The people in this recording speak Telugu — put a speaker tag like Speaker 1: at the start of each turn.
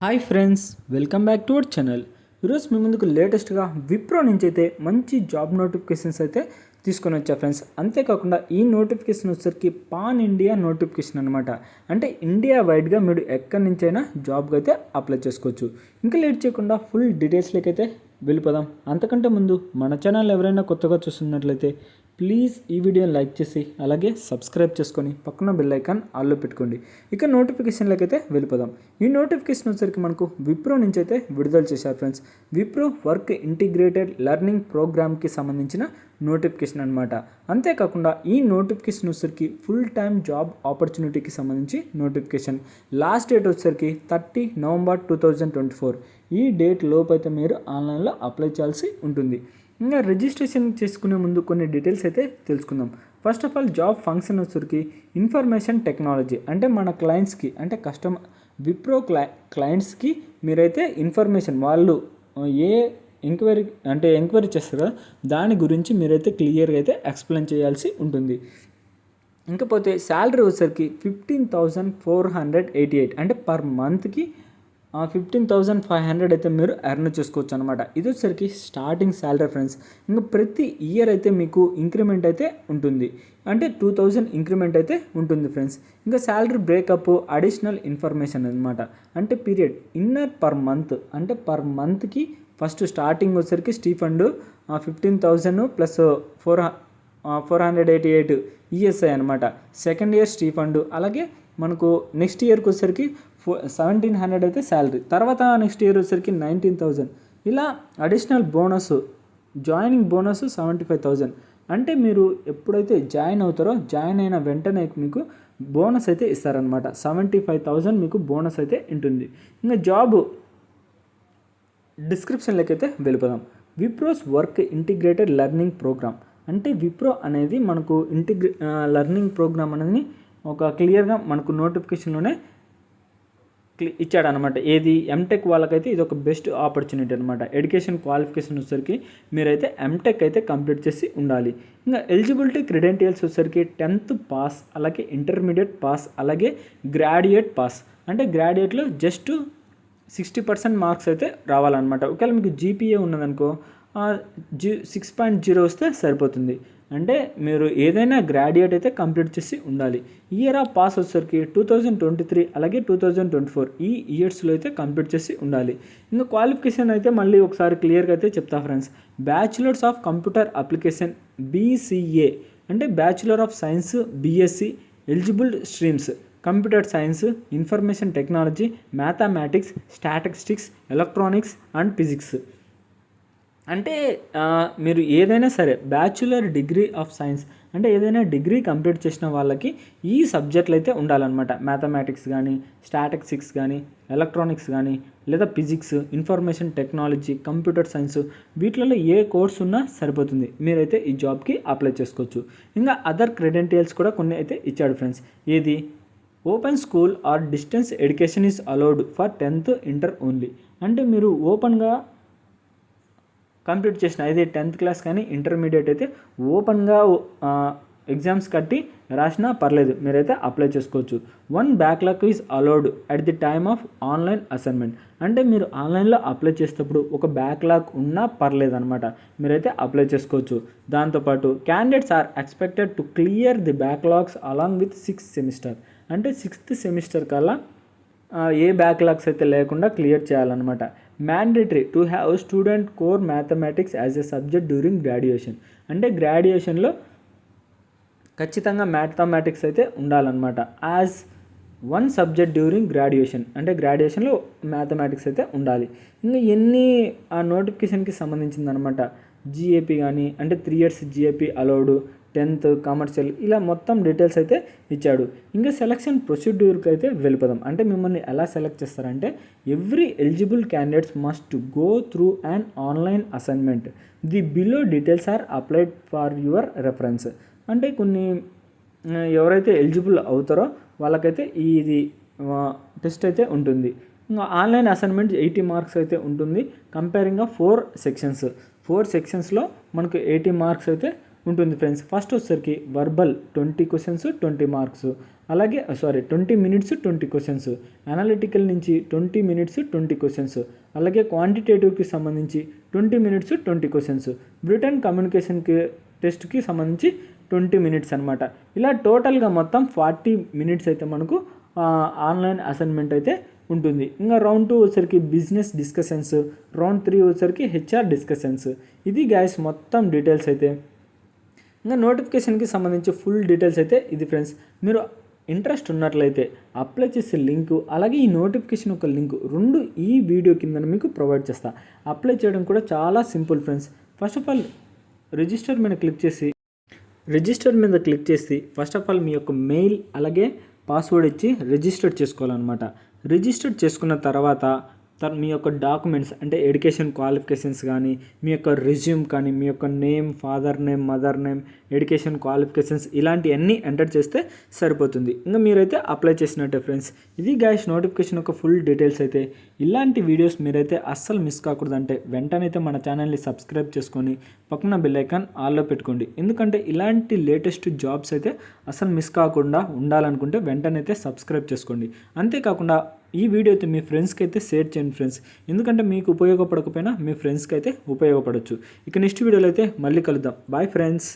Speaker 1: Hi friends, welcome back to our channel. ఈరోజు మీ ముందుకు లేటెస్ట్గా విప్రో నుంచి అయితే మంచి జాబ్ నోటిఫికేషన్స్ అయితే తీసుకొని వచ్చా ఫ్రెండ్స్. అంతేకాకుండా ఈ నోటిఫికేషన్ వచ్చేసరికి పాన్ ఇండియా నోటిఫికేషన్ అనమాట. అంటే ఇండియా వైడ్గా మీరు ఎక్కడి నుంచైనా జాబ్కి అయితే అప్లై చేసుకోవచ్చు. ఇంకా లేట్ చేయకుండా ఫుల్ డీటెయిల్స్లోకి అయితే వెళ్ళిపోదాం. అంతకంటే ముందు మన ఛానల్ ఎవరైనా కొత్తగా చూస్తున్నట్లయితే ప్లీజ్ ఈ వీడియోని లైక్ చేసి అలాగే సబ్స్క్రైబ్ చేసుకొని పక్కన బెల్ ఐకాన్ ఆల్లో పెట్టుకోండి. ఇక నోటిఫికేషన్లోకి అయితే వెళ్ళిపోదాం. ఈ నోటిఫికేషన్ వచ్చేసరికి మనకు విప్రో నుంచి అయితే విడుదల చేశారు friends. Wipro work integrated learning ప్రోగ్రామ్కి సంబంధించిన నోటిఫికేషన్ అనమాట. అంతేకాకుండా ఈ నోటిఫికేషన్ వచ్చేసరికి ఫుల్ టైమ్ జాబ్ ఆపర్చునిటీకి సంబంధించి నోటిఫికేషన్. లాస్ట్ డేట్ వచ్చేసరికి 30 నవంబర్ 2024. ఈ డేట్ లోపు అయితే మీరు ఆన్లైన్లో అప్లై చేయాల్సి ఉంటుంది. ఇంకా రిజిస్ట్రేషన్ చేసుకునే ముందు కొన్ని డీటెయిల్స్ అయితే తెలుసుకుందాం. First of all job function వచ్చరికి ఇన్ఫర్మేషన్ టెక్నాలజీ. అంటే మన క్లయింట్స్కి అంటే విప్రో క్లయింట్స్కి మీరైతే ఇన్ఫర్మేషన్ వాళ్ళు ఏ ఎంక్వైరీ చేస్తారు కదా దాని గురించి మీరైతే క్లియర్గా అయితే ఎక్స్ప్లెయిన్ చేయాల్సి ఉంటుంది. ఇంకపోతే శాలరీ వచ్చేసరికి 15,488 అంటే పర్ మంత్కి 15,500 అయితే మీరు ఎర్న్ చేసుకోవచ్చు అనమాట. ఇది వచ్చేసరికి స్టార్టింగ్ శాలరీ ఫ్రెండ్స్. ఇంకా ప్రతి ఇయర్ అయితే మీకు ఇంక్రిమెంట్ అయితే ఉంటుంది. అంటే 2,000 ఇంక్రిమెంట్ అయితే ఉంటుంది ఫ్రెండ్స్. ఇంకా శాలరీ బ్రేకప్ అడిషనల్ ఇన్ఫర్మేషన్ అనమాట. అంటే పీరియడ్ ఇన్నర్ పర్ మంత్. అంటే పర్ మంత్కి ఫస్ట్ స్టార్టింగ్ వచ్చేసరికి స్టీఫండ్ 15,000 ప్లస్ 488 ఈఎస్ఐ అనమాట. Second year stipend. అలాగే మనకు నెక్స్ట్ ఇయర్కి వచ్చేసరికి 1,700 అయితే శాలరీ. తర్వాత నెక్స్ట్ ఇయర్ వచ్చేసరికి 19,000. ఇలా అడిషనల్ బోనస్ జాయినింగ్ బోనస్ 75,000. అంటే మీరు ఎప్పుడైతే జాయిన్ అవుతారో జాయిన్ అయిన వెంటనే మీకు బోనస్ అయితే ఇస్తారనమాట. 75,000 మీకు బోనస్ అయితే ఉంటుంది. ఇంకా జాబ్ డిస్క్రిప్షన్లోకి అయితే వెళ్ళిపోదాం. Wipro's work integrated learning program. అంటే విప్రో అనేది మనకు లెర్నింగ్ ప్రోగ్రామ్ అనేది ఒక క్లియర్గా మనకు నోటిఫికేషన్లోనే ఇచ్చాడనమాట. ఏది ఎంటెక్ వాళ్ళకైతే ఇది ఒక బెస్ట్ ఆపర్చునిటీ అనమాట. ఎడ్యుకేషన్ క్వాలిఫికేషన్ వచ్చేసరికి మీరైతే ఎంటెక్ అయితే కంప్లీట్ చేసి ఉండాలి. ఇంకా ఎలిజిబిలిటీ క్రెడెంటియల్స్ వచ్చేసరికి 10th పాస్, అలాగే ఇంటర్మీడియట్ పాస్, అలాగే గ్రాడ్యుయేట్ పాస్. అంటే గ్రాడ్యుయేట్లో జస్ట్ 60% మార్క్స్ అయితే రావాలన్నమాట. ఒకవేళ మీకు జీపీఏ ఉన్నదనుకో 6.0 వస్తే సరిపోతుంది. అంటే మీరు ఏదైనా గ్రాడ్యుయేట్ అయితే కంప్లీట్ చేసి ఉండాలి. ఇయర్ ఆఫ్ పాస్ వచ్చేసరికి 2023 అలాగే 2024 ఈ ఇయర్స్లో అయితే కంప్లీట్ చేసి ఉండాలి. ఇంకా క్వాలిఫికేషన్ అయితే మళ్ళీ ఒకసారి క్లియర్గా అయితే చెప్తా friends. Bachelors of computer application BCA అంటే bachelor of science BSc. Eligible streams computer science, information technology, mathematics, statistics, electronics and physics. అంటే మీరు ఏదైనా సరే బ్యాచులర్ డిగ్రీ ఆఫ్ సైన్స్ అంటే ఏదైనా డిగ్రీ కంప్లీట్ చేసిన వాళ్ళకి ఈ సబ్జెక్టులు అయితే ఉండాలన్నమాట. మ్యాథమెటిక్స్ కానీ, స్టాటిస్టిక్స్ కానీ, ఎలక్ట్రానిక్స్ కానీ, లేదా physics, information technology, computer science వీటిలలో ఏ కోర్స్ ఉన్నా సరిపోతుంది. మీరైతే ఈ జాబ్కి అప్లై చేసుకోవచ్చు. ఇంకా అదర్ క్రెడెంటియల్స్ కూడా కొన్ని అయితే ఇచ్చాడు ఫ్రెండ్స్. ఏది open school or distance education is allowed for 10th inter only. అంటే మీరు ఓపెన్గా కంప్లీట్ చేసిన అయితే 10th క్లాస్ కానీ ఇంటర్మీడియట్ అయితే ఓపెన్గా ఎగ్జామ్స్ కట్టి రాసినా పర్లేదు, మీరైతే అప్లై చేసుకోవచ్చు. 1 backlog is allowed at the time of online assignment. అంటే మీరు ఆన్లైన్లో అప్లై చేసేటప్పుడు ఒక బ్యాక్లాగ్ ఉన్నా పర్లేదు అనమాట, మీరైతే అప్లై చేసుకోవచ్చు. దాంతోపాటు candidates are expected to clear the backlogs along with 6th semester. అంటే 6th సెమిస్టర్ కల్లా ఏ బ్యాక్లాగ్స్ అయితే లేకుండా క్లియర్ చేయాలన్నమాట. Mandatory to have student core mathematics as a subject during graduation. అంటే గ్రాడ్యుయేషన్లో ఖచ్చితంగా మ్యాథమెటిక్స్ అయితే ఉండాలన్నమాట యాజ్ 1 సబ్జెక్ట్ డ్యూరింగ్ గ్రాడ్యుయేషన్. అంటే గ్రాడ్యుయేషన్లో మ్యాథమెటిక్స్ అయితే ఉండాలి. ఇంకా ఎన్ని ఆ నోటిఫికేషన్కి సంబంధించిందనమాట. GAP కానీ అంటే 3 years GAP allowed, 10th commercial, ఇలా మొత్తం డీటెయిల్స్ అయితే ఇచ్చాడు. ఇంకా సెలక్షన్ ప్రొసీడ్యూర్కి అయితే వెళ్ళిపోదాం. అంటే మిమ్మల్ని ఎలా సెలెక్ట్ చేస్తారంటే every eligible candidates must go through and online assignment. The below details are applied for your reference. అంటే కొన్ని ఎవరైతే ఎలిజిబుల్ అవుతారో వాళ్ళకైతే ఇది టెస్ట్ అయితే ఉంటుంది. ఇంకా ఆన్లైన్ అసైన్మెంట్ 80 మార్క్స్ అయితే ఉంటుంది. కంపేరింగ్గా 4 సెక్షన్స్లో మనకు 80 మార్క్స్ అయితే ఉంటుంది ఫ్రెండ్స్. ఫస్ట్ వచ్చేసరికి వర్బల్ 20 క్వశ్చన్స్ 20 మార్క్స్, అలాగే 20 మినిట్స్ 20 క్వశ్చన్స్, అనలిటికల్ నుంచి 20 మినిట్స్ 20 క్వశ్చన్స్, అలాగే క్వాంటిటేటివ్కి సంబంధించి 20 మినిట్స్ 20 క్వశ్చన్స్, బ్రిటన్ కమ్యూనికేషన్కి టెస్ట్కి సంబంధించి 20 మినిట్స్ అనమాట. ఇలా టోటల్గా మొత్తం 40 మినిట్స్ అయితే మనకు ఆన్లైన్ అసైన్మెంట్ అయితే ఉంటుంది. ఇంకా రౌండ్ 2 వచ్చేసరికి బిజినెస్ డిస్కషన్స్, రౌండ్ 3 వచ్చేసరికి హెచ్ఆర్ డిస్కషన్స్. ఇది గైస్ మొత్తం డీటెయిల్స్ అయితే. ఇంకా నోటిఫికేషన్కి సంబంధించి ఫుల్ డీటెయిల్స్ అయితే ఇది ఫ్రెండ్స్. మీరు ఇంట్రెస్ట్ ఉన్నట్లయితే అప్లై చేసే లింకు అలాగే ఈ నోటిఫికేషన్ యొక్క లింకు రెండు ఈ వీడియో కింద మీకు ప్రొవైడ్ చేస్తా. అప్లై చేయడం కూడా చాలా simple friends. First of all register మీద క్లిక్ చేసి ఫస్ట్ ఆఫ్ ఆల్ మీ యొక్క మెయిల్ అలాగే పాస్వర్డ్ ఇచ్చి రిజిస్టర్ చేసుకోవాలన్నమాట. రిజిస్టర్ చేసుకున్న తర్వాత మీ యొక్క డాక్యుమెంట్స్ అంటే ఎడ్యుకేషన్ క్వాలిఫికేషన్స్ కానీ, మీ యొక్క రెజ్యూమ్ కానీ, మీ యొక్క name, father name, mother name, education qualifications ఇలాంటివన్నీ ఎంటర్ చేస్తే సరిపోతుంది. ఇంకా మీరైతే అప్లై చేసినట్టే ఫ్రెండ్స్. ఇది గైస్ నోటిఫికేషన్ యొక్క ఫుల్ డీటెయిల్స్ అయితే. ఇలాంటి వీడియోస్ మీరైతే అస్సలు మిస్ కాకూడదంటే వెంటనైతే మన ఛానల్ని సబ్స్క్రైబ్ చేసుకొని పక్కన బెల్ ఐకాన్ ఆల్లో పెట్టుకోండి. ఎందుకంటే ఇలాంటి లేటెస్ట్ జాబ్స్ అయితే అసలు మిస్ కాకుండా ఉండాలనుకుంటే వెంటనైతే సబ్స్క్రైబ్ చేసుకోండి. అంతేకాకుండా ఈ వీడియో అయితే మీ ఫ్రెండ్స్కి అయితే షేర్ చేయండి ఫ్రెండ్స్. ఎందుకంటే మీకు ఉపయోగపడకపోయినా మీ ఫ్రెండ్స్కి అయితే ఉపయోగపడవచ్చు. ఇక నెక్స్ట్ వీడియోలో అయితే మళ్ళీ కలుద్దాం. Bye friends.